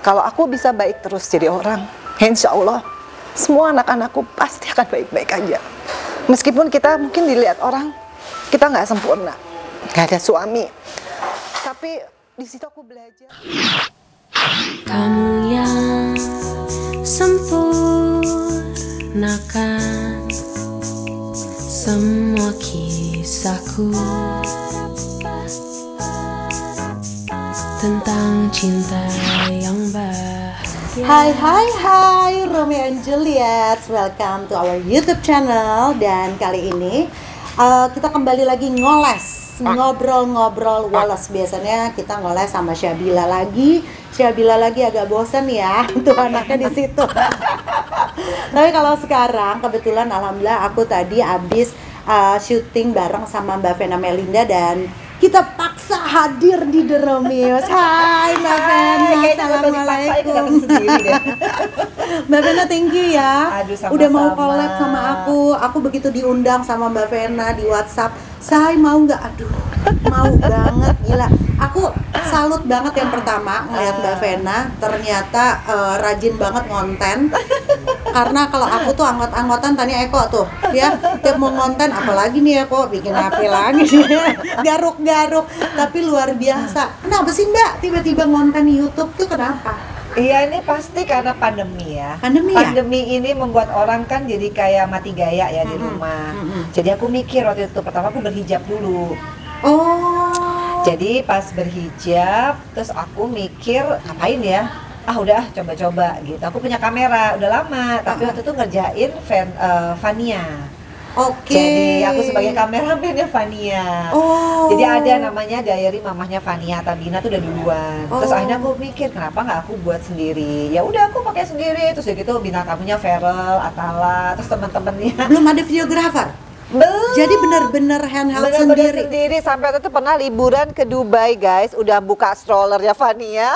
Kalau aku bisa baik terus jadi orang, insya Allah semua anak-anakku pasti akan baik-baik aja. Meskipun kita mungkin dilihat orang, kita nggak sempurna, nggak ada suami. Tapi di situ aku belajar. Kamu yang sempurnakan semua kisahku tentang cinta yang bahagia. Hai Romeo and Juliet, welcome to our YouTube channel. Dan kali ini kita kembali lagi ngobrol-ngobrol Wallace. Biasanya kita ngoles sama Syabila lagi agak bosen ya tuh anaknya di situ. Tapi kalau sekarang kebetulan alhamdulillah aku tadi habis syuting bareng sama Mbak Vena Melinda dan kita paksa hadir di The Romeos. Hai Mbak Vena, assalamualaikum. Mbak Vena, thank you ya. Aduh, sama-sama. Udah mau collab sama aku. Aku begitu diundang sama Mbak Vena di WhatsApp, "Say, mau nggak?" Aduh, mau banget, gila. Aku salut banget yang pertama ngeliat Mbak Vena, ternyata rajin banget ngonten. Karena kalau aku tuh anggot-anggotan tanya Eko tuh, ya tiap mau ngonten apalagi nih Eko bikin apa lagi garuk-garuk, tapi luar biasa. Kenapa sih Mbak tiba-tiba ngonten di YouTube tuh, kenapa? Iya, ini pasti karena pandemi ya. Pandemi ini membuat orang kan jadi kayak mati gaya ya di rumah. Jadi aku mikir waktu itu pertama aku berhijab dulu. Oh. Jadi pas berhijab, terus aku mikir ngapain ya? Udah coba-coba gitu. Aku punya kamera udah lama, tapi waktu itu ngerjain Fania. Oke. Jadi aku sebagai kameramennya Fania. Oh. Jadi ada namanya Diary Mamahnya Fania Tabina tuh udah duluan. Terus akhirnya aku mikir kenapa nggak aku buat sendiri. Ya udah aku pakai sendiri. Terus gitu bintang tamunya Feral, Atala, terus teman-temannya. Belum ada videografer. Belum. Jadi bener-bener handheld sendiri. Sampai waktu itu pernah liburan ke Dubai guys, udah buka strollernya Fania,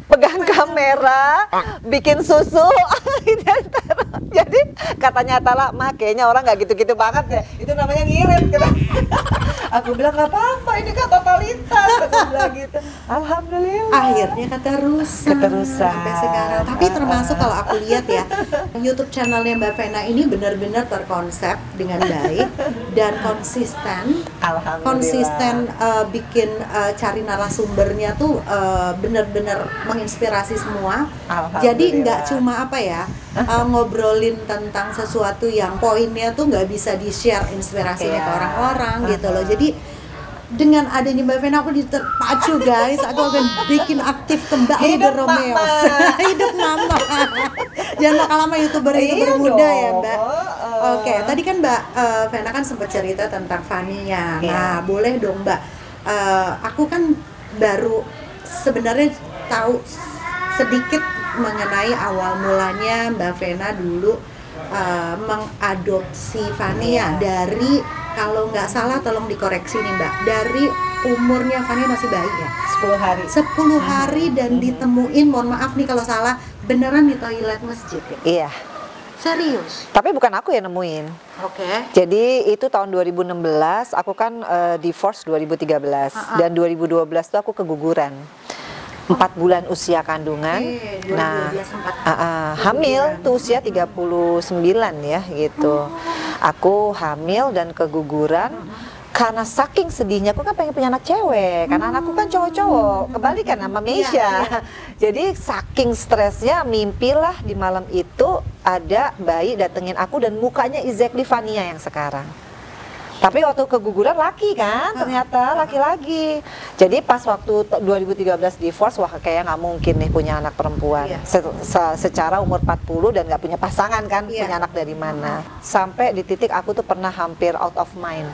pegang kamera, bikin susu. Jadi katanya Atala, "Mah kayaknya orang nggak gitu-gitu banget ya, itu namanya ngirit." Aku bilang nggak apa-apa, ini kan totalitas. Aku bilang gitu. Alhamdulillah. Akhirnya keterusan sampai sekarang. Tapi termasuk kalau aku lihat ya, YouTube channelnya Mbak Vena ini benar-benar terkonsep dengan baik dan konsisten. Alhamdulillah. Konsisten bikin cari narasumbernya tuh benar-benar menginspirasi semua. Jadi nggak cuma apa ya, ngobrolin tentang sesuatu yang poinnya tuh nggak bisa di-share inspirasinya ke orang-orang gitu loh. Jadi dengan adanya Mbak Vena aku terpacu guys, aku akan bikin aktif kembali The Romeos. Hidup mama. Jangan bakal lama youtuber muda ya Mbak. Oke, tadi kan Mbak Vena kan sempat cerita tentang Fania. Nah, boleh dong Mbak. Aku kan baru sebenarnya tahu sedikit mengenai awal mulanya Mbak Vena dulu mengadopsi Fania dari, kalau nggak salah tolong dikoreksi nih Mbak, dari umurnya Fania masih bayi ya? 10 hari. 10 hari dan ditemuin, mohon maaf nih kalau salah, beneran di toilet masjid ya? Iya. Serius? Tapi bukan aku yang nemuin. Oke. Jadi itu tahun 2016, aku kan divorce 2013 dan 2012 tuh aku keguguran. 4 bulan usia kandungan. Nah, hamil tuh usia 39 ya gitu. Aku hamil dan keguguran. Karena saking sedihnya, aku kan pengen punya anak cewek, karena anakku kan cowok-cowok, kebalikan sama Meisha. Jadi saking stresnya, mimpilah di malam itu ada bayi datengin aku dan mukanya exactly Fania yang sekarang. Tapi waktu keguguran laki kan, ternyata laki-laki. Jadi pas waktu 2013 divorce, wah kayaknya nggak mungkin nih punya anak perempuan. Secara umur 40 dan nggak punya pasangan kan, punya anak dari mana. Sampai di titik aku tuh pernah hampir out of mind.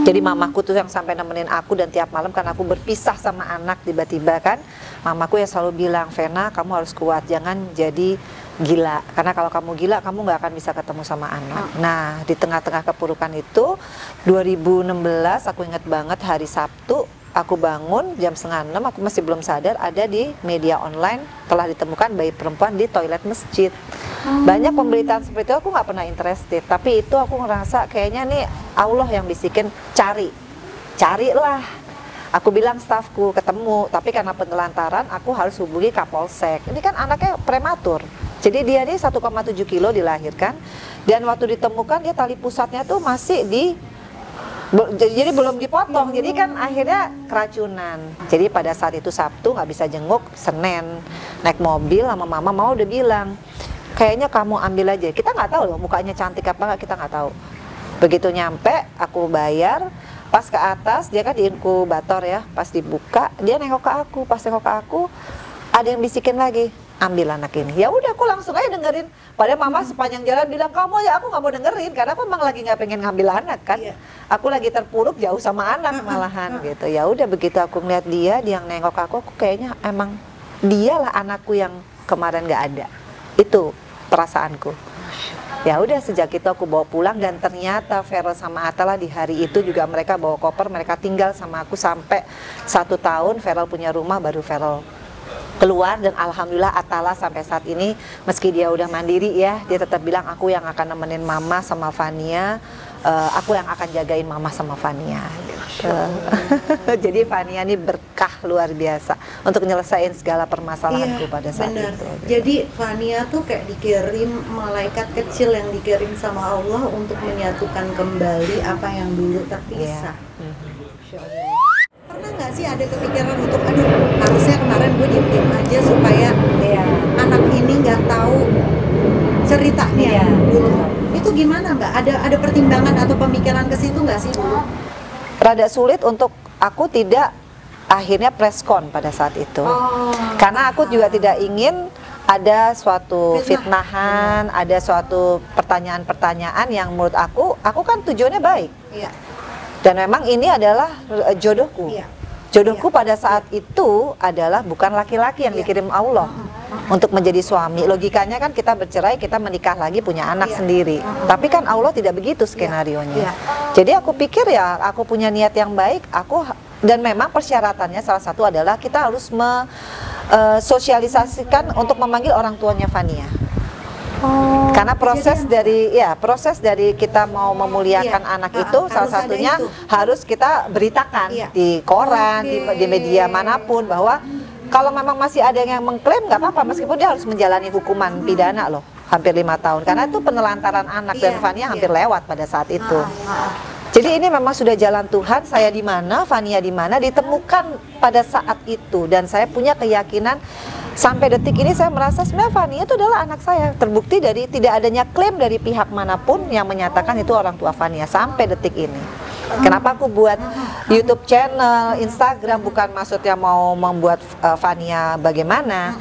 Jadi mamaku tuh yang sampai nemenin aku, dan tiap malam kan aku berpisah sama anak tiba-tiba kan. Mamaku yang selalu bilang, "Vena, kamu harus kuat, jangan jadi gila, karena kalau kamu gila kamu nggak akan bisa ketemu sama anak." Nah, di tengah-tengah kepurukan itu 2016 aku ingat banget hari Sabtu, aku bangun jam 5:30, aku masih belum sadar ada di media online telah ditemukan bayi perempuan di toilet masjid. Banyak pemberitaan seperti itu, aku nggak pernah interested, tapi itu aku ngerasa kayaknya nih Allah yang bisikin, carilah. Aku bilang stafku ketemu, tapi karena penelantaran aku harus hubungi Kapolsek. Ini kan anaknya prematur. Jadi dia ini 1,7 kilo dilahirkan, dan waktu ditemukan dia tali pusatnya tuh masih jadi belum dipotong, jadi kan akhirnya keracunan. Jadi pada saat itu Sabtu nggak bisa jenguk, Senin naik mobil sama mama udah bilang, kayaknya kamu ambil aja. Kita nggak tahu loh mukanya cantik apa nggak, kita nggak tahu. Begitu nyampe aku bayar, pas ke atas dia kan di inkubator ya, pas dibuka dia nengok ke aku, pas nengok ke aku ada yang bisikin lagi, ambil anak ini. Ya udah aku langsung aja dengerin. Padahal mama sepanjang jalan bilang kamu ya, aku nggak mau dengerin karena aku emang lagi nggak pengen ngambil anak kan. Aku lagi terpuruk jauh sama anak malahan gitu. Ya udah begitu aku ngeliat dia yang nengok aku kayaknya emang dialah anakku yang kemarin nggak ada. Itu perasaanku. Ya udah sejak itu aku bawa pulang, dan ternyata Feral sama Atala di hari itu juga mereka bawa koper, mereka tinggal sama aku sampai 1 tahun. Feral punya rumah, baru Feral keluar. Dan alhamdulillah Atala sampai saat ini meski dia udah mandiri ya, dia tetap bilang aku yang akan nemenin mama sama Fania, aku yang akan jagain mama sama Fania gitu. Jadi Fania ini berkah luar biasa untuk nyelesain segala permasalahanku pada saat itu. Jadi Fania tuh kayak dikirim malaikat kecil yang dikirim sama Allah untuk menyatukan kembali apa yang dulu terpisah. Pernah nggak sih ada kepikiran untuk aduh harusnya kemarin gue diem-diem aja supaya anak ini nggak tahu ceritanya dulu. Itu gimana Mbak? Ada pertimbangan atau pemikiran ke situ nggak sih dulu? Rada sulit untuk aku tidak akhirnya preskon pada saat itu. Karena aku juga tidak ingin ada suatu fitnahan, ada suatu pertanyaan-pertanyaan yang menurut aku kan tujuannya baik. Dan memang ini adalah jodohku. Jodohku pada saat itu adalah bukan laki-laki yang dikirim Allah untuk menjadi suami. Logikanya kan kita bercerai, kita menikah lagi, punya anak sendiri. Tapi kan Allah tidak begitu skenarionya. Jadi aku pikir ya, aku punya niat yang baik, dan memang persyaratannya salah satu adalah kita harus sosialisasikan untuk memanggil orang tuanya Fania. Karena proses dari kita mau memuliakan anak itu salah satunya harus kita beritakan di koran, di media manapun bahwa kalau memang masih ada yang mengklaim nggak apa-apa, meskipun dia harus menjalani hukuman pidana loh hampir 5 tahun karena itu penelantaran anak, dan Fania hampir lewat pada saat itu. Jadi ini memang sudah jalan Tuhan, saya di mana, Fania di mana, ditemukan pada saat itu. Dan saya punya keyakinan sampai detik ini saya merasa sebenarnya Fania itu adalah anak saya. Terbukti dari tidak adanya klaim dari pihak manapun yang menyatakan itu orang tua Fania sampai detik ini. Kenapa aku buat YouTube channel, Instagram, bukan maksudnya mau membuat Fania bagaimana.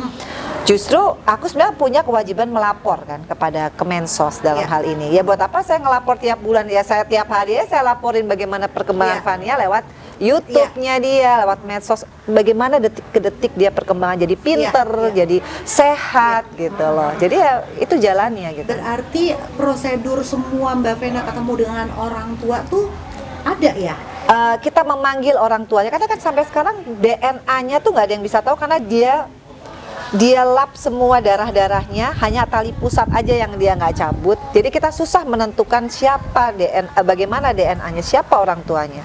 Justru aku sebenarnya punya kewajiban melapor kan kepada Kemensos dalam hal ini. Ya buat apa saya ngelapor tiap bulan, ya saya tiap hari ya saya laporin bagaimana perkembangan Fania lewat YouTube-nya dia, lewat medsos, bagaimana detik ke detik dia perkembangan jadi pinter, jadi sehat gitu loh. Jadi ya itu jalannya gitu. Berarti prosedur semua Mbak Vena ketemu dengan orang tua tuh ada ya? Kita memanggil orang tuanya, karena kan sampai sekarang DNA-nya tuh nggak ada yang bisa tahu karena dia lap semua darah-darahnya, hanya tali pusat aja yang dia nggak cabut. Jadi kita susah menentukan siapa bagaimana DNA-nya, siapa orang tuanya.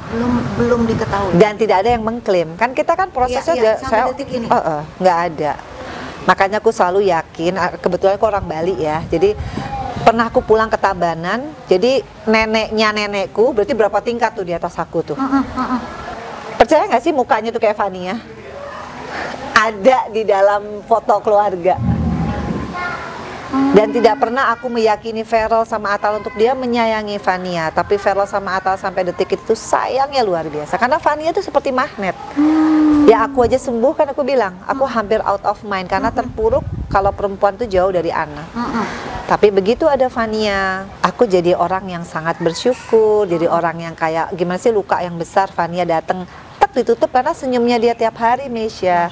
Belum diketahui. Dan tidak ada yang mengklaim. Kan kita kan prosesnya sampai detik ini. Nggak ada. Makanya aku selalu yakin, kebetulan aku orang Bali ya. Jadi pernah aku pulang ke Tabanan, jadi neneknya nenekku, berarti berapa tingkat tuh di atas aku tuh. Percaya nggak sih mukanya tuh kayak Fania? Ada di dalam foto keluarga. Dan tidak pernah aku meyakini Feral sama Atal untuk dia menyayangi Fania, tapi Feral sama Atal sampai detik itu sayangnya luar biasa karena Fania itu seperti magnet. Ya aku aja sembuh kan aku bilang, aku hampir out of mind karena terpuruk kalau perempuan itu jauh dari anak. Tapi begitu ada Fania, aku jadi orang yang sangat bersyukur, jadi orang yang kayak gimana sih, luka yang besar Fania datang ditutup karena senyumnya dia tiap hari, Mesya.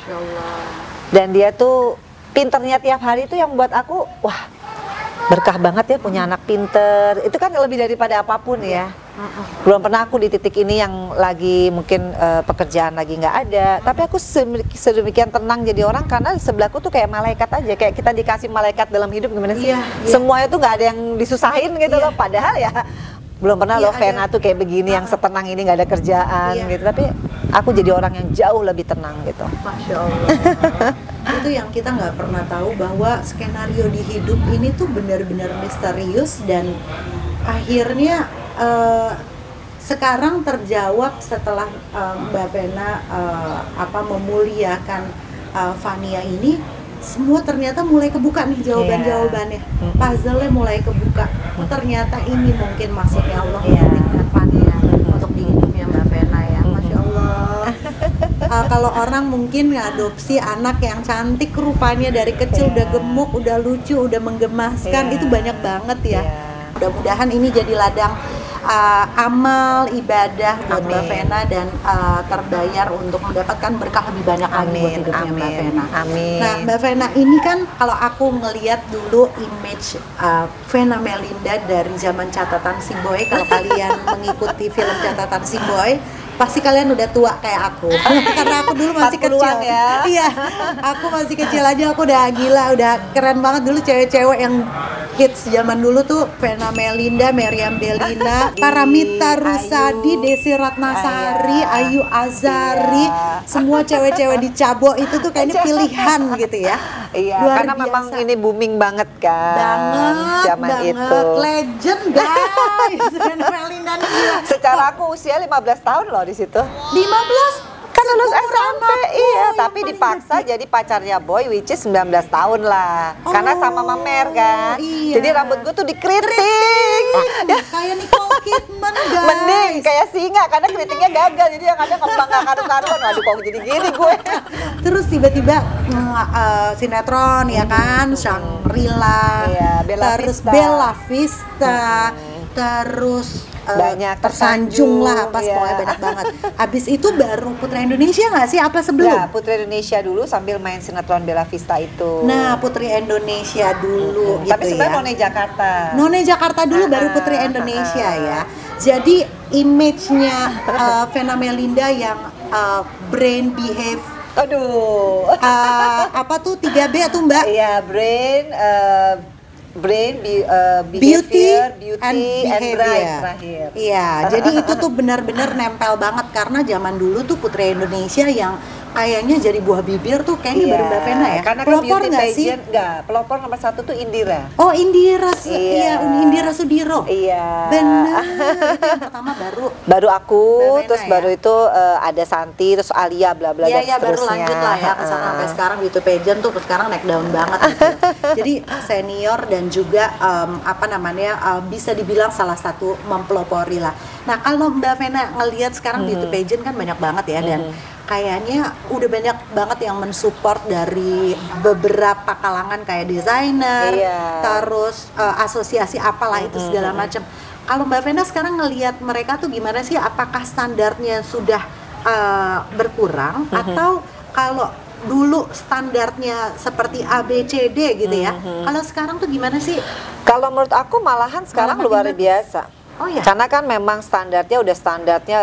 Dan dia tuh pinternya tiap hari itu yang buat aku wah berkah banget ya punya anak pinter. Itu kan lebih daripada apapun ya. Belum pernah aku di titik ini yang lagi mungkin pekerjaan lagi nggak ada, tapi aku sedemikian tenang jadi orang karena sebelahku tuh kayak malaikat aja, kayak kita dikasih malaikat dalam hidup gimana sih? Semuanya tuh nggak ada yang disusahin gitu loh, padahal ya belum pernah Iya, loh Vena tuh kayak begini yang setenang ini nggak ada kerjaan gitu. Tapi aku jadi orang yang jauh lebih tenang gitu. Masya Allah. Itu yang kita nggak pernah tahu, bahwa skenario di hidup ini tuh benar-benar misterius, dan akhirnya sekarang terjawab setelah Mbak Vena memuliakan Fania ini. Semua ternyata mulai kebuka nih jawaban-jawabannya. Puzzle-nya mulai kebuka. Ternyata ini mungkin maksudnya Allah memberikan Fania untuk di hidupnya Mbak Vena ya. Masya Allah. Kalau orang mungkin ngadopsi anak yang cantik rupanya dari kecil, udah gemuk, udah lucu, udah menggemaskan, itu banyak banget ya. Mudah-mudahan ini jadi ladang amal ibadah buat Mbak Vena, dan terbayar untuk mendapatkan berkah lebih banyak lagi buat hidupnya Mbak Vena. Nah, Mbak Vena ini kan kalau aku ngelihat dulu image Vena Melinda dari zaman Catatan Si Boy, kalau kalian mengikuti film Catatan Si Boy, pasti kalian udah tua kayak aku. Karena aku dulu masih kecil ya. Iya, aku masih kecil aja aku udah gila, udah keren banget dulu cewek-cewek yang hits zaman dulu tuh. Vena Melinda, Meriam Bellina, Paramita Rusady, Desi Ratnasari, Ayu Azari, semua cewek-cewek di Cabo itu tuh kayaknya pilihan gitu ya. Iya, karena memang ini booming banget kan. Zaman itu. Legend guys. Vena Melinda nih gila. Secara aku usia 15 tahun loh di situ. 15 kan lulus SMP, iya, tapi dipaksa jadi pacarnya Boy, which is 19 tahun lah. Karena sama Mamer kan. Jadi rambut gue tuh dikritik. Kayak Nicole Kidman guys. Mending kayak singa, karena kritiknya gagal. Jadi yang ada ngembang gak karu-karuan. Waduh kok jadi gini gue. Terus tiba-tiba sinetron ya kan, Shangri-La, terus Bella Vista, terus banyak tersanjung lah, pas pokoknya banyak banget. Habis itu baru Putri Indonesia nggak sih? Apa sebelum? Nah, Putri Indonesia dulu sambil main sinetron Bella Vista itu. Nah, Putri Indonesia dulu gitu. Tapi sebenarnya None Jakarta. None Jakarta dulu baru Putri Indonesia ya. Jadi image-nya Vena Melinda yang brain behave. Aduh. Apa tuh 3B tuh Mbak? Iya, brain, beauty and bright terakhir. Iya, jadi itu tuh benar-benar nempel banget, karena zaman dulu tuh Putri Indonesia yang kayaknya jadi buah bibir tuh kayaknya baru Mbak Vena ya. Karena pelopor nggak sih? Enggak, pelopor nomor 1 tuh Indira. Oh, Indira, iya, Indira Sudiro. Iya. Benar. Itu yang pertama baru aku, Vena, terus baru itu ada Santi, terus Alia, bla bla dan seterusnya. Iya, baru lanjut lah ya ke sana sampai sekarang beauty pageant tuh sekarang naik daun banget gitu. Jadi senior dan juga bisa dibilang salah satu mempelopori lah. Nah, kalau Mbak Vena ngelihat sekarang beauty pageant kan banyak banget ya, dan kayaknya udah banyak banget yang mensupport dari beberapa kalangan kayak desainer, terus asosiasi apalah itu segala macam. Kalau Mbak Vena sekarang ngelihat mereka tuh gimana sih? Apakah standarnya sudah berkurang atau kalau dulu standarnya seperti ABCD gitu ya? Kalau sekarang tuh gimana sih? Kalau menurut aku malahan sekarang luar biasa. Oh ya. Karena kan memang standarnya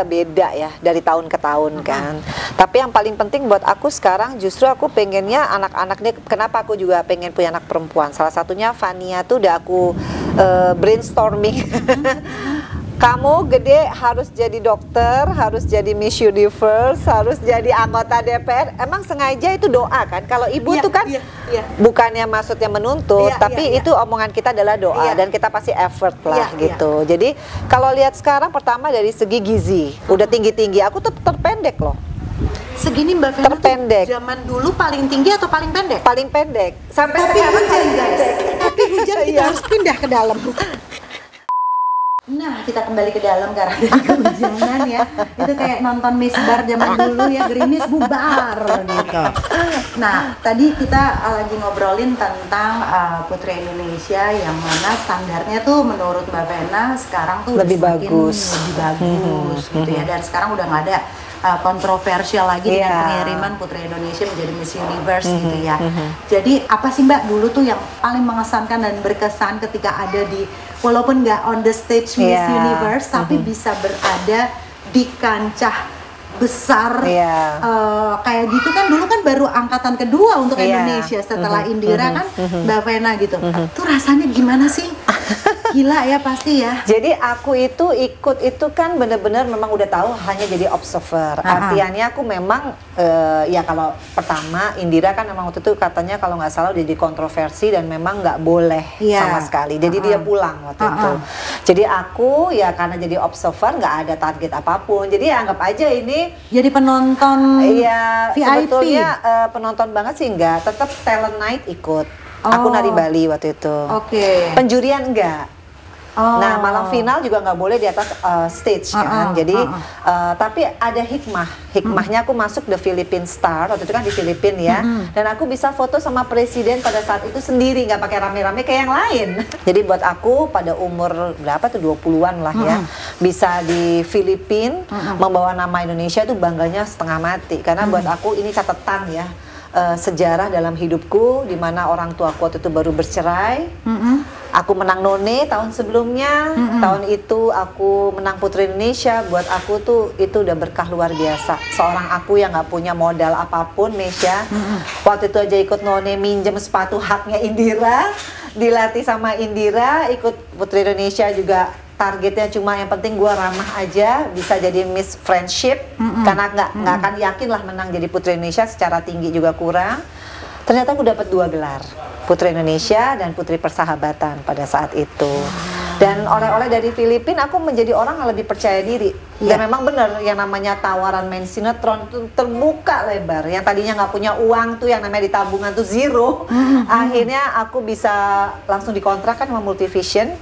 beda ya dari tahun ke tahun kan. Tapi yang paling penting buat aku sekarang justru aku pengennya anak-anaknya, kenapa aku juga pengen punya anak perempuan. Salah satunya Fania tuh udah aku brainstorming. Kamu gede harus jadi dokter, harus jadi Miss Universe, harus jadi anggota DPR. Emang sengaja itu doa kan? Kalau ibu tuh kan bukannya maksudnya menuntut, tapi itu omongan kita adalah doa dan kita pasti effort lah gitu. Jadi kalau lihat sekarang pertama dari segi gizi, udah tinggi-tinggi. Aku tuh terpendek loh. Segini Mbak Vena terpendek. Tuh zaman dulu paling tinggi atau paling pendek? Paling pendek. Sampai sekarang hujan guys. Tapi hujan kita harus pindah ke dalam. Nah, kita kembali ke dalam karena ada kehujanan ya. Itu kayak nonton misbar zaman dulu ya, gerimis bubar gitu. Nah, tadi kita lagi ngobrolin tentang Putri Indonesia yang mana standarnya tuh menurut Mbak Vena sekarang tuh lebih bagus gitu ya. Dan sekarang udah nggak ada kontroversial lagi dengan pengiriman Putri Indonesia menjadi Miss Universe gitu ya. Jadi apa sih Mbak dulu tuh yang paling mengesankan dan berkesan ketika ada di, walaupun nggak on the stage Miss Universe, tapi bisa berada di kancah besar kayak gitu kan. Dulu kan baru angkatan kedua untuk Indonesia setelah Indira kan Mbak Vena gitu. Tuh rasanya gimana sih? Gila ya pasti ya. Jadi aku itu ikut itu kan bener-bener memang udah tahu hanya jadi observer. Artiannya aku memang ya kalau pertama Indira kan memang waktu itu katanya kalau nggak salah udah jadi kontroversi dan memang nggak boleh sama sekali. Jadi dia pulang waktu itu. Jadi aku ya karena jadi observer nggak ada target apapun. Jadi ya anggap aja ini jadi penonton. Iya, VIP. sebetulnya penonton banget sih enggak. Tetap talent night ikut. Aku nari Bali waktu itu. Penjurian enggak. Nah, malam final juga nggak boleh di atas stage kan. Jadi tapi ada hikmahnya aku masuk The Philippine Star waktu itu kan di Filipina ya. Dan aku bisa foto sama presiden pada saat itu sendiri, nggak pakai rame-rame kayak yang lain. Jadi buat aku pada umur berapa tuh 20-an lah ya, bisa di Filipina membawa nama Indonesia tuh bangganya setengah mati. Karena buat aku ini catatan ya. Sejarah dalam hidupku di mana orang tua aku waktu itu baru bercerai. Aku menang None tahun sebelumnya, tahun itu aku menang Putri Indonesia. Buat aku tuh itu udah berkah luar biasa. Seorang aku yang nggak punya modal apapun, Mesya. Waktu itu aja ikut None minjem sepatu haknya Indira, dilatih sama Indira, ikut Putri Indonesia juga. Targetnya cuma yang penting gue ramah aja, bisa jadi Miss Friendship, karena nggak akan yakin lah menang jadi Putri Indonesia, secara tinggi juga kurang. Ternyata aku dapat 2 gelar, Putri Indonesia dan Putri Persahabatan pada saat itu. Dan oleh-oleh dari Filipina aku menjadi orang yang lebih percaya diri. Dan memang benar yang namanya tawaran main sinetron tuh terbuka lebar. Yang tadinya nggak punya uang tuh, yang namanya di tabungan tuh zero. Akhirnya aku bisa langsung dikontrak kan sama Multivision,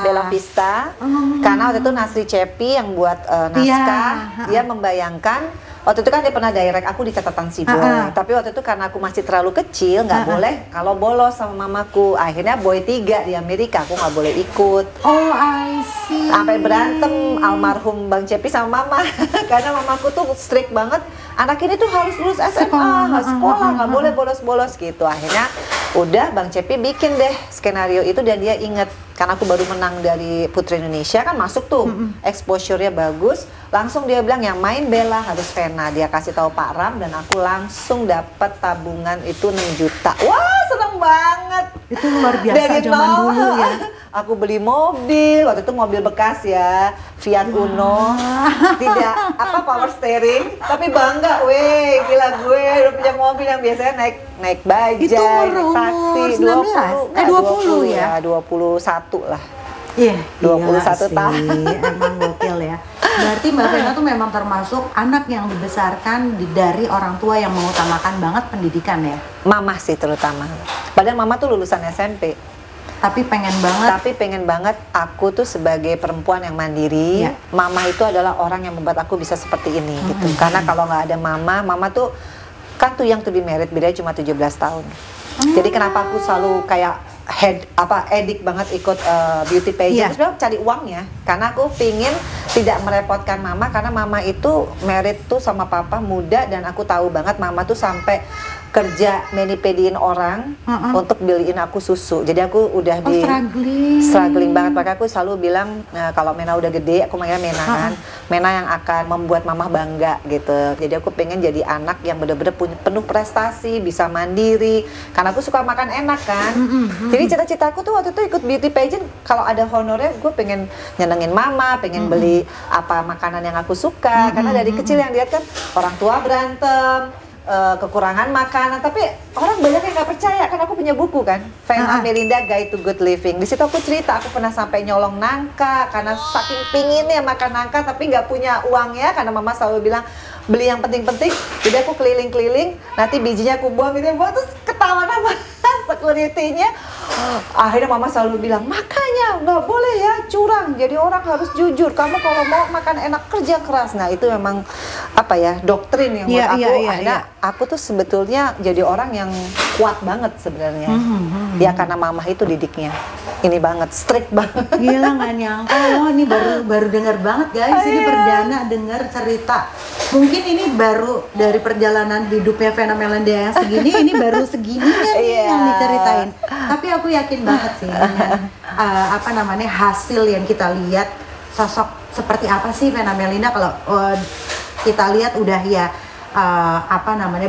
Bella Vista. Karena waktu itu Nasri Cepi yang buat naskah, dia membayangkan. Waktu itu kan dia pernah direct aku di catatan si Boy. Tapi waktu itu karena aku masih terlalu kecil, nggak boleh kalau bolos sama mamaku. Akhirnya Boy 3 di Amerika, aku nggak boleh ikut. Oh, I see. Sampai berantem almarhum Bang Cepi sama mama. Karena mamaku tuh strict banget. Anak ini tuh harus lulus SMA, harus sekolah, nggak boleh bolos-bolos gitu. Akhirnya udah Bang Cepi bikin deh skenario itu dan dia inget. Karena aku baru menang dari Putri Indonesia kan masuk tuh, exposure-nya bagus. Langsung dia bilang yang main Bella harus Vena. Dia kasih tahu Pak Ram dan aku langsung dapat tabungan itu 6 juta. Wah, seneng banget. Itu luar biasa dari zaman dulu ya. Aku beli mobil, waktu itu mobil bekas ya, Fiat Uno. Tidak power steering, tapi bangga, weh, gila gue udah punya mobil yang biasanya naik bajai, itu naik taksi. 20 ya? 21 lah. Iya, 21 tahun. Emang gokil ya. Berarti Mbak Vena tuh memang termasuk anak yang dibesarkan dari orang tua yang mengutamakan banget pendidikan ya? Mama sih terutama. Padahal mama tuh lulusan SMP. Tapi pengen banget aku tuh sebagai perempuan yang mandiri. Mama itu adalah orang yang membuat aku bisa seperti ini gitu. Karena kalau nggak ada mama tuh kan tuh yang to be married bedanya cuma 17 tahun. Jadi kenapa aku selalu kayak edik banget ikut beauty pageant, terus cari uangnya. Karena aku pingin tidak merepotkan mama, karena mama itu married tuh sama papa muda dan aku tahu banget mama tuh sampai kerja menipediin orang untuk beliin aku susu. Jadi aku udah struggling banget. Makanya aku selalu bilang kalau Mena udah gede, aku manggilnya Mena kan. Mena yang akan membuat mama bangga gitu. Jadi aku pengen jadi anak yang bener-bener punya penuh prestasi, bisa mandiri. Karena aku suka makan enak kan. Jadi cita-citaku tuh waktu itu ikut beauty pageant, kalau ada honornya gue pengen nyenengin mama, pengen beli apa makanan yang aku suka. Karena dari kecil yang lihat kan orang tua berantem, kekurangan makanan, tapi orang banyak yang nggak percaya kan. Aku punya buku kan, Vena Melinda Guide to Good Living. Di situ aku cerita aku pernah sampai nyolong nangka karena saking pinginnya makan nangka tapi nggak punya uangnya, karena mama selalu bilang beli yang penting-penting. Jadi aku keliling-keliling, nanti bijinya aku buang gitu, terus ketawa sama security-nya. Akhirnya mama selalu bilang, makanya nggak boleh ya curang, jadi orang harus jujur. Kamu kalau mau makan enak kerja keras. Nah itu memang apa ya, doktrin yang buat aku. Akhirnya aku tuh sebetulnya jadi orang yang kuat banget sebenarnya. Ya karena mama itu didiknya ini banget, strict banget. Gila, nggak nyangka loh, ini baru dengar banget guys. Ini perdana dengar cerita. Mungkin ini baru dari perjalanan hidupnya Vena Melinda yang segini, ini baru segini kan yang diceritain. Tapi aku yakin banget sih dengan hasil yang kita lihat, sosok seperti apa sih Vena Melinda kalau kita lihat udah ya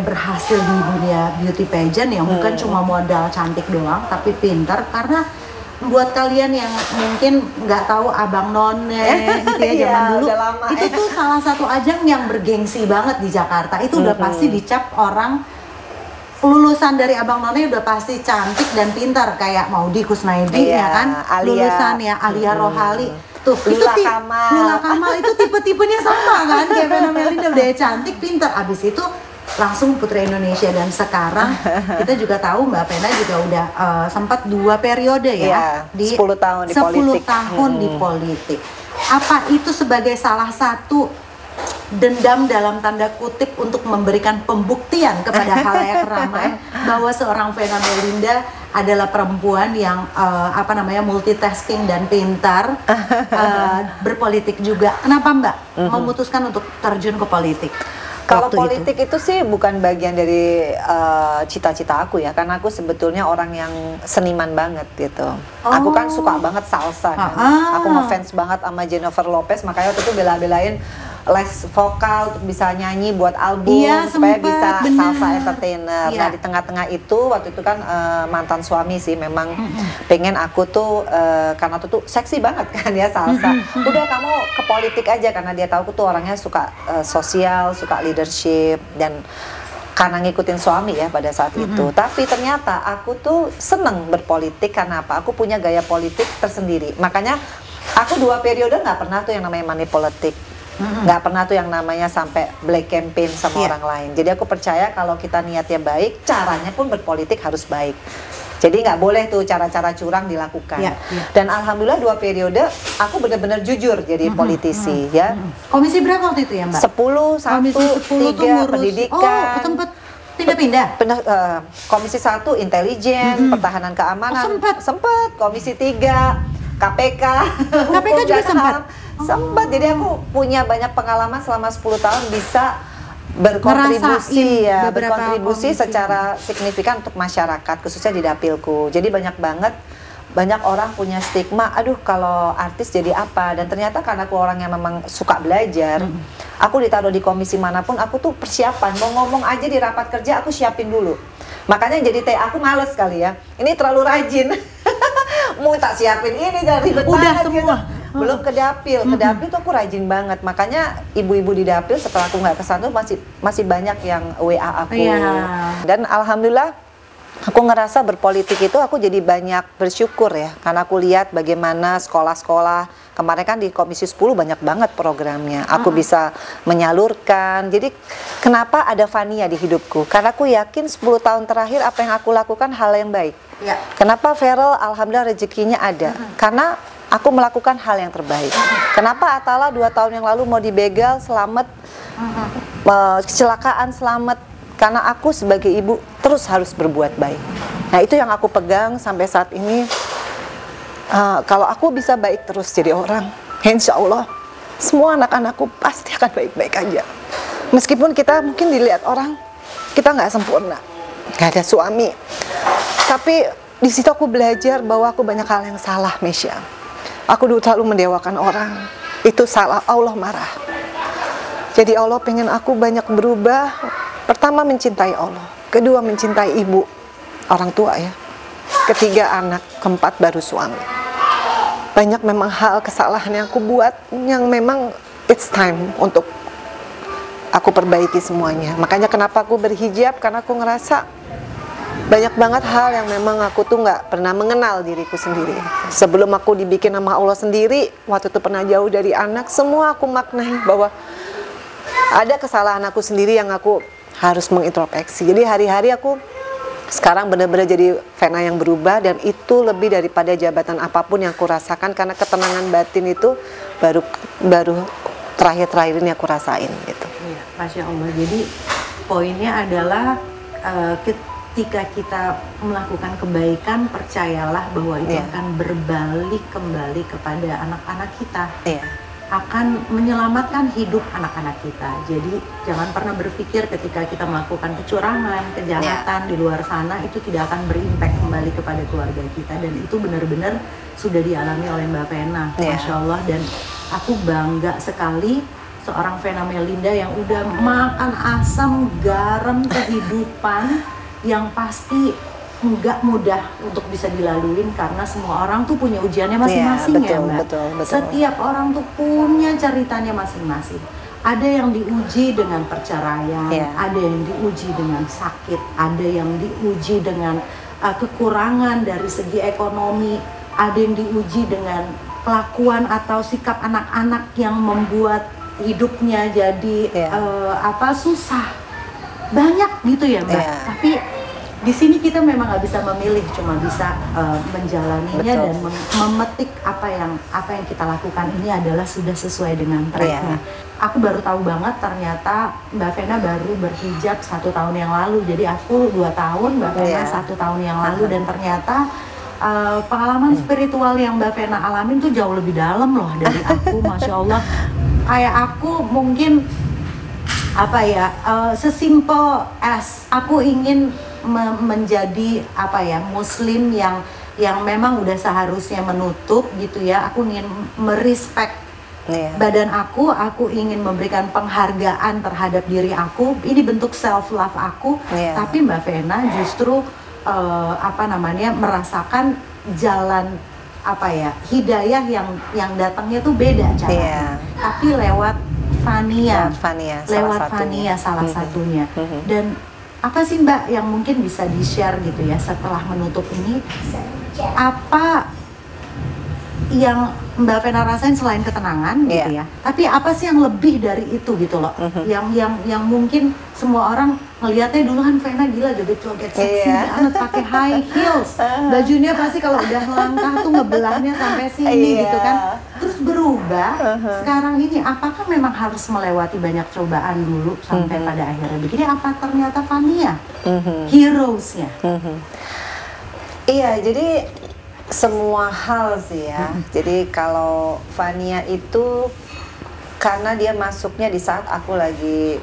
berhasil di dunia beauty pageant yang bukan cuma modal cantik doang, tapi pintar. Karena buat kalian yang mungkin nggak tahu Abang None gitu ya zaman dulu, udah lama, itu tuh salah satu ajang yang bergengsi banget di Jakarta. Itu udah pasti dicap orang lulusan dari Abang None udah pasti cantik dan pintar, kayak Maudy Kusnaidi ya kan, lulusan ya Alia Rohali. Tuh, Lula Kamal. Lula Kamal itu tipe-tipenya sama kan, kayak Vena Melinda, udah cantik, pintar. Abis itu langsung Putri Indonesia, dan sekarang kita juga tahu Mbak Vena juga udah sempat 2 periode ya, di 10 tahun di 10 politik. tahun di politik. Apa itu sebagai salah satu dendam dalam tanda kutip untuk memberikan pembuktian kepada khalayak ramai bahwa seorang Vena Melinda adalah perempuan yang multitasking dan pintar, berpolitik juga. Kenapa Mbak memutuskan untuk terjun ke politik? Kalau politik itu sih bukan bagian dari cita-cita aku ya, karena aku sebetulnya orang yang seniman banget gitu. Aku kan suka banget salsa kan. Aku ngefans banget sama Jennifer Lopez, makanya waktu itu bela-belain les vokal untuk bisa nyanyi buat album, supaya bisa salsa entertainer. Nah di tengah-tengah itu waktu itu kan mantan suami sih memang pengen aku tuh karena tuh seksi banget kan ya salsa. Udah kamu ke politik aja, karena dia tahu aku tuh orangnya suka sosial, suka leadership, dan karena ngikutin suami ya pada saat itu. Tapi ternyata aku tuh seneng berpolitik karena apa? Aku punya gaya politik tersendiri. Makanya aku 2 periode nggak pernah tuh yang namanya money politik. Nggak pernah tuh yang namanya sampai black campaign sama orang lain. Jadi aku percaya kalau kita niatnya baik, caranya pun berpolitik harus baik. Jadi nggak boleh tuh cara-cara curang dilakukan. Dan alhamdulillah 2 periode aku benar-benar jujur jadi politisi ya. Komisi berapa waktu itu ya Mbak? 10, 1, 3 pendidikan. Oh, sempat pindah-pindah? Komisi 1 intelijen, pertahanan keamanan. Sempat. Komisi 3 KPK. KPK juga sempat? Sempat, jadi aku punya banyak pengalaman selama 10 tahun bisa berkontribusi ya, berkontribusi secara signifikan untuk masyarakat, khususnya di dapilku. Jadi banyak orang punya stigma, aduh kalau artis jadi apa, dan ternyata karena aku orang yang memang suka belajar, aku ditaruh di komisi manapun, aku tuh persiapan, mau ngomong aja di rapat kerja aku siapin dulu. Makanya jadi aku males kali ya, ini terlalu rajin. Mau tak siapin ini dan ribet banget semua. Gitu. Belum ke dapil tuh aku rajin banget. Makanya ibu-ibu di dapil setelah aku nggak kesana tuh masih banyak yang WA aku. Dan alhamdulillah aku ngerasa berpolitik itu aku jadi banyak bersyukur ya, karena aku lihat bagaimana sekolah-sekolah kemarin kan di Komisi 10 banyak banget programnya. Aku bisa menyalurkan. Jadi kenapa ada Fania di hidupku? Karena aku yakin 10 tahun terakhir apa yang aku lakukan hal yang baik. Kenapa Feral alhamdulillah rezekinya ada? Karena aku melakukan hal yang terbaik. Kenapa Atala 2 tahun yang lalu mau dibegal, selamat, kecelakaan, selamat? Karena aku sebagai ibu terus harus berbuat baik. Nah itu yang aku pegang sampai saat ini. Kalau aku bisa baik terus jadi orang, insya Allah semua anak-anakku pasti akan baik-baik aja. Meskipun kita mungkin dilihat orang, kita nggak sempurna, nggak ada suami. Tapi di situ aku belajar bahwa aku banyak hal yang salah, Mesya. Aku dulu terlalu mendewakan orang, itu salah, Allah marah. Jadi Allah pengen aku banyak berubah. Pertama mencintai Allah, kedua mencintai ibu, orang tua ya, ketiga anak, keempat baru suami. Banyak memang hal kesalahan yang aku buat yang memang it's time untuk aku perbaiki semuanya. Makanya kenapa aku berhijab, karena aku ngerasa banyak banget hal yang memang aku tuh nggak pernah mengenal diriku sendiri. Sebelum aku dibikin sama Allah sendiri, waktu itu pernah jauh dari anak, semua aku maknai bahwa ada kesalahan aku sendiri yang aku harus mengintrospeksi. Jadi hari-hari aku sekarang benar-benar jadi Vena yang berubah, dan itu lebih daripada jabatan apapun yang aku rasakan, karena ketenangan batin itu baru terakhir-terakhir ini aku rasain gitu. Iya, Masya Allah. Jadi poinnya adalah ketika kita melakukan kebaikan, percayalah bahwa itu akan berbalik kembali kepada anak-anak kita. Akan menyelamatkan hidup anak-anak kita. Jadi jangan pernah berpikir ketika kita melakukan kecurangan, kejahatan di luar sana itu tidak akan berimpact kembali kepada keluarga kita, dan itu benar-benar sudah dialami oleh Mbak Vena, Masya Allah. Dan aku bangga sekali seorang Vena Melinda yang udah makan asam garam kehidupan yang pasti nggak mudah untuk bisa dilaluin karena semua orang tuh punya ujiannya masing-masing ya Mbak. Betul. Setiap orang tuh punya ceritanya masing-masing. Ada yang diuji dengan perceraian, ada yang diuji dengan sakit, ada yang diuji dengan kekurangan dari segi ekonomi, ada yang diuji dengan kelakuan atau sikap anak-anak yang membuat hidupnya jadi susah. Banyak gitu ya Mbak. Tapi di sini kita memang nggak bisa memilih, cuma bisa menjalaninya dan memetik apa yang kita lakukan ini adalah sudah sesuai dengan tracknya. Aku baru tahu banget ternyata Mbak Vena baru berhijab 1 tahun yang lalu. Jadi aku 2 tahun, Mbak Vena 1 tahun yang lalu, dan ternyata pengalaman spiritual yang Mbak Vena alamin tuh jauh lebih dalam loh dari aku. Masya Allah. Kayak aku mungkin sesimpel as aku ingin menjadi muslim yang memang udah seharusnya menutup gitu ya. Aku ingin merespek badan aku ingin memberikan penghargaan terhadap diri aku. Ini bentuk self love aku. Tapi Mbak Vena justru merasakan jalan hidayah yang datangnya tuh beda caranya. Tapi lewat Fania salah satunya. Dan apa sih Mbak yang mungkin bisa di-share gitu ya setelah menutup ini, apa yang Mbak Vena rasain selain ketenangan gitu ya, tapi apa sih yang lebih dari itu gitu loh, yang mungkin semua orang ngelihatnya dulu kan Vena gila joget-joget seksi banget pakai high heels, bajunya pasti kalau udah langkah tuh ngebelahnya sampai sini gitu kan, terus berubah sekarang ini. Apakah memang harus melewati banyak cobaan dulu sampai pada akhirnya begini? Apa ternyata Fania heroesnya? Iya, jadi semua hal sih ya. Jadi kalau Fania itu karena dia masuknya di saat aku lagi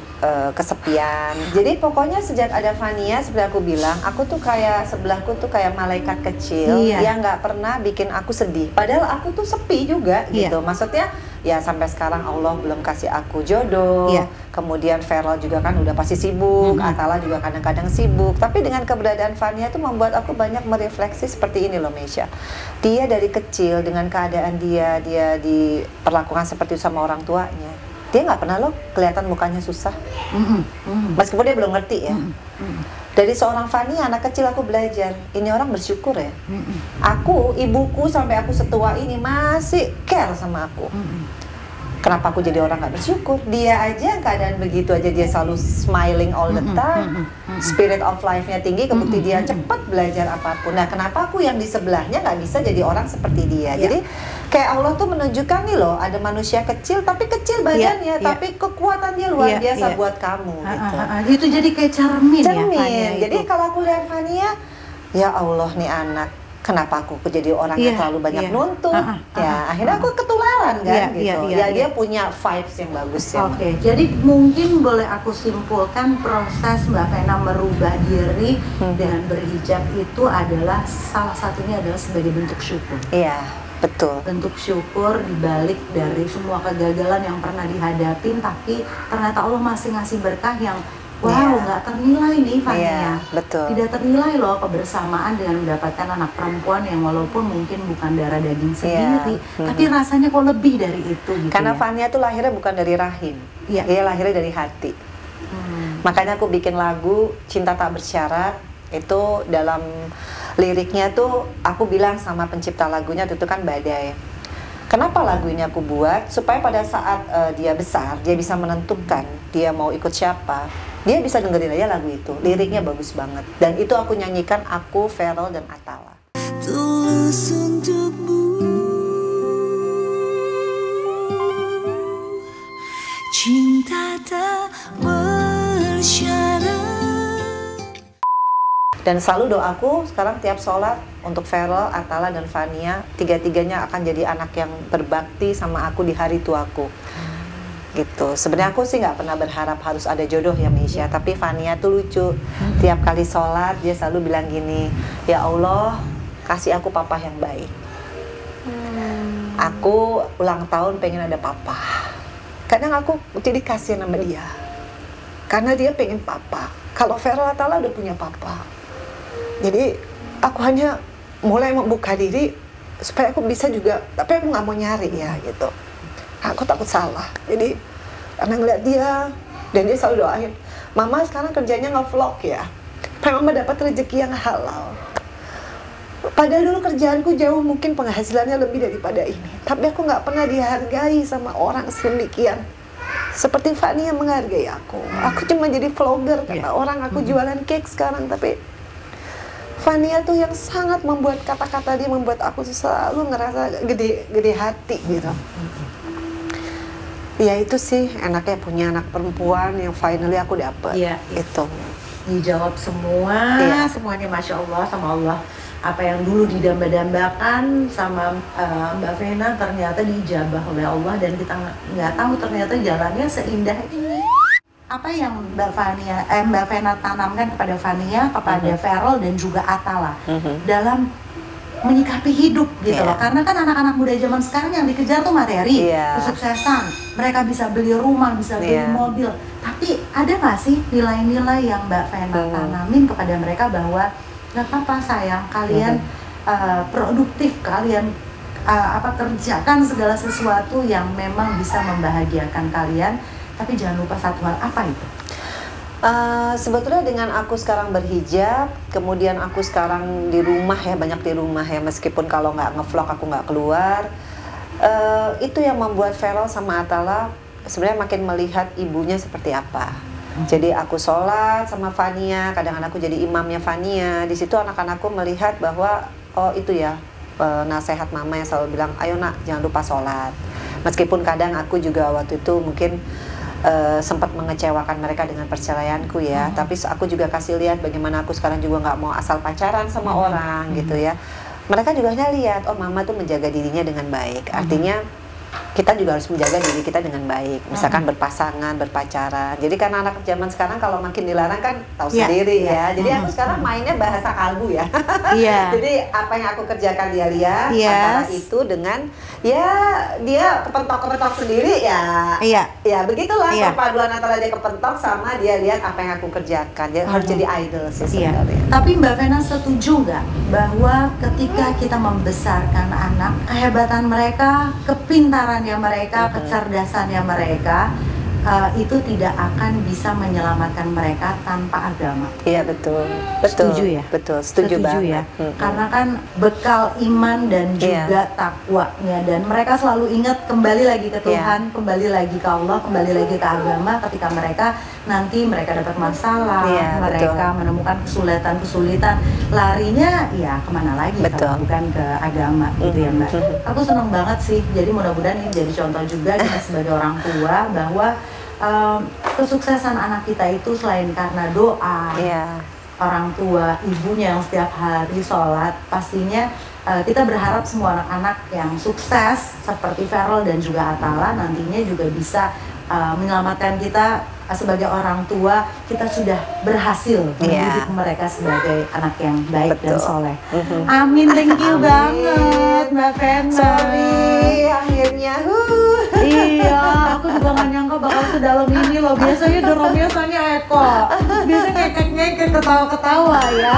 kesepian. Jadi pokoknya sejak ada Fania, seperti aku bilang, aku tuh kayak sebelahku tuh kayak malaikat kecil yang nggak pernah bikin aku sedih. Padahal aku tuh sepi juga gitu. Maksudnya ya sampai sekarang Allah belum kasih aku jodoh. Kemudian Feral juga kan udah pasti sibuk, Atala juga kadang-kadang sibuk. Tapi dengan keberadaan Fania itu membuat aku banyak merefleksi seperti ini loh Meisha. Dia dari kecil dengan keadaan dia diperlakukan seperti itu sama orang tuanya. Dia nggak pernah loh kelihatan mukanya susah. Meskipun dia belum ngerti ya. Dari seorang Fania, anak kecil aku belajar, ini orang bersyukur ya. Aku, ibuku sampai aku setua ini masih care sama aku. Kenapa aku jadi orang gak bersyukur? Dia aja keadaan begitu aja dia selalu smiling all the time. Spirit of life-nya tinggi, kebukti dia cepat belajar apapun. Nah, kenapa aku yang di sebelahnya gak bisa jadi orang seperti dia? Jadi kayak Allah tuh menunjukkan nih loh, ada manusia kecil tapi kecil badannya, tapi kekuatannya luar biasa buat kamu gitu. Itu jadi kayak cermin ya Fania. Jadi kalau aku lihat Fania, ya Allah nih anak, kenapa aku jadi orang yang terlalu banyak nuntut? Akhirnya aku ketularan kan gitu. Dia punya vibes yang bagus ya. Jadi mungkin boleh aku simpulkan proses Mbak Vena merubah diri dengan berhijab itu adalah salah satunya adalah sebagai bentuk syukur. Iya, betul. Bentuk syukur dibalik dari semua kegagalan yang pernah dihadapin, tapi ternyata Allah masih ngasih berkah yang nggak ternilai nih Fania. Betul. Tidak ternilai loh kebersamaan dengan mendapatkan anak perempuan yang walaupun mungkin bukan darah daging sendiri, tapi rasanya kok lebih dari itu gitu. Karena Fania tuh lahirnya bukan dari rahim, dia lahirnya dari hati. Makanya aku bikin lagu Cinta Tak Bersyarat, itu dalam liriknya tuh aku bilang sama pencipta lagunya itu kan Badai. Kenapa lagu ini aku buat? Supaya pada saat dia besar, dia bisa menentukan dia mau ikut siapa. Dia bisa dengerin aja lagu itu, liriknya bagus banget. Dan itu aku nyanyikan, aku, Feral, dan Atala. Tulus untukmu, cinta tak bersyarat. Dan selalu doaku sekarang tiap sholat untuk Feral, Atala, dan Fania, tiga-tiganya akan jadi anak yang berbakti sama aku di hari tuaku. Gitu. Sebenarnya aku sih nggak pernah berharap harus ada jodoh ya Meisha, tapi Fania tuh lucu. Tiap kali sholat dia selalu bilang gini, ya Allah kasih aku papa yang baik. Aku ulang tahun pengen ada papa. Kadang aku jadi kasihan sama dia, karena dia pengen papa. Kalau Feral Atala udah punya papa, jadi aku hanya mulai membuka diri supaya aku bisa juga, tapi aku nggak mau nyari ya gitu. Aku takut salah. Jadi karena ngeliat dia, dan dia selalu doain, Mama sekarang kerjanya nge-vlog ya, supaya Mama dapat rezeki yang halal. Padahal dulu kerjaanku jauh mungkin penghasilannya lebih daripada ini, tapi aku nggak pernah dihargai sama orang sedemikian seperti Fani yang menghargai aku. Aku cuma jadi vlogger kata orang, aku jualan cake sekarang, tapi Fania tuh yang sangat membuat kata-kata dia membuat aku selalu ngerasa gede hati gitu. Ya itu sih enaknya punya anak perempuan yang finally aku dapet. Itu dijawab semua, semuanya Masya Allah sama Allah. Apa yang dulu didamba-dambakan sama Mbak Vena ternyata dijabah oleh Allah, dan kita nggak tahu ternyata jalannya seindah ini. Apa yang Mbak Vena tanamkan kepada Fania, kepada Feral dan juga Atala dalam menyikapi hidup gitu loh. Karena kan anak-anak muda zaman sekarang yang dikejar tuh materi, kesuksesan. Mereka bisa beli rumah, bisa beli mobil. Tapi ada nggak sih nilai-nilai yang Mbak Vena tanamin kepada mereka bahwa nggak apa-apa sayang, kalian produktif, kalian kerjakan segala sesuatu yang memang bisa membahagiakan kalian, tapi jangan lupa satu hal. Apa itu? Sebetulnya dengan aku sekarang berhijab, kemudian aku sekarang di rumah ya, banyak di rumah ya, meskipun kalau nggak ngevlog aku nggak keluar, itu yang membuat Feral sama Atala sebenarnya makin melihat ibunya seperti apa. Jadi aku sholat sama Fania, kadang-kadang aku jadi imamnya Fania. Di situ anak-anakku melihat bahwa oh itu ya nasihat mama yang selalu bilang, ayo nak jangan lupa sholat. Meskipun kadang aku juga waktu itu mungkin sempat mengecewakan mereka dengan perceraianku ya, tapi aku juga kasih lihat bagaimana aku sekarang juga nggak mau asal pacaran sama orang gitu ya. Mereka juga hanya lihat, oh mama tuh menjaga dirinya dengan baik. Artinya kita juga harus menjaga diri kita dengan baik, misalkan berpasangan, berpacaran. Jadi karena anak zaman sekarang kalau makin dilarang kan tahu sendiri ya. Jadi aku sekarang mainnya bahasa kalbu ya. Jadi apa yang aku kerjakan dia lihat, antara itu dengan ya dia kepentok-kepentok sendiri ya. Ya begitulah perpaduan antara dia kepentok sama dia lihat apa yang aku kerjakan. Dia harus jadi idol sih sebenarnya. Tapi Mbak Vena setuju nggak bahwa ketika kita membesarkan anak, kehebatan mereka, kepintarannya mereka, kecerdasannya mereka, itu tidak akan bisa menyelamatkan mereka tanpa agama? Iya betul. Setuju ya? Betul, setuju banget. Karena kan bekal iman dan juga takwanya, dan mereka selalu ingat kembali lagi ke Tuhan, kembali lagi ke Allah, kembali lagi ke agama. Ketika mereka dapat masalah, mereka menemukan kesulitan, larinya ya kemana lagi kalau bukan ke agama gitu ya Mbak. Aku seneng banget sih, jadi mudah-mudahan ini jadi contoh juga kita sebagai orang tua bahwa kesuksesan anak kita itu selain karena doa orang tua, ibunya yang setiap hari sholat, pastinya kita berharap semua anak-anak yang sukses seperti Feral dan juga Atala nantinya juga bisa menyelamatkan kita. Sebagai orang tua, kita sudah berhasil mendidik mereka sebagai anak yang baik dan soleh. Amin, thank you banget Mbak Vena. Sorry, akhirnya iya, aku juga gak nyangka bakal sedalam ini loh. Biasanya biasanya Eko, biasanya ngekek-ngekek, ketawa-ketawa ya.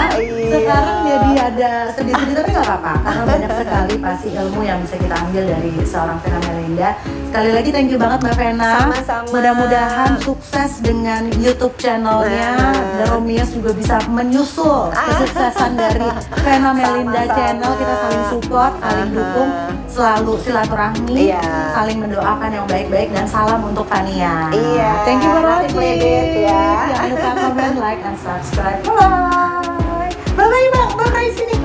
Sekarang jadi ada sedih-sedih, tapi gak apa-apa, karena banyak sekali pasti ilmu yang bisa kita ambil dari seorang Vena Melinda. Sekali lagi thank you banget Mbak Vena. Sama-sama. Mudah-mudahan sukses dengan YouTube channelnya. Dan Romias juga bisa menyusul kesuksesan dari Vena Melinda channel. Kita saling support, saling dukung, selalu silaturahmi, saling mendoakan yang baik-baik, dan salam untuk Fania. Thank you for watching. Jangan lupa comment, like, and subscribe. Bye. Bye bye Bang, bye bye sini.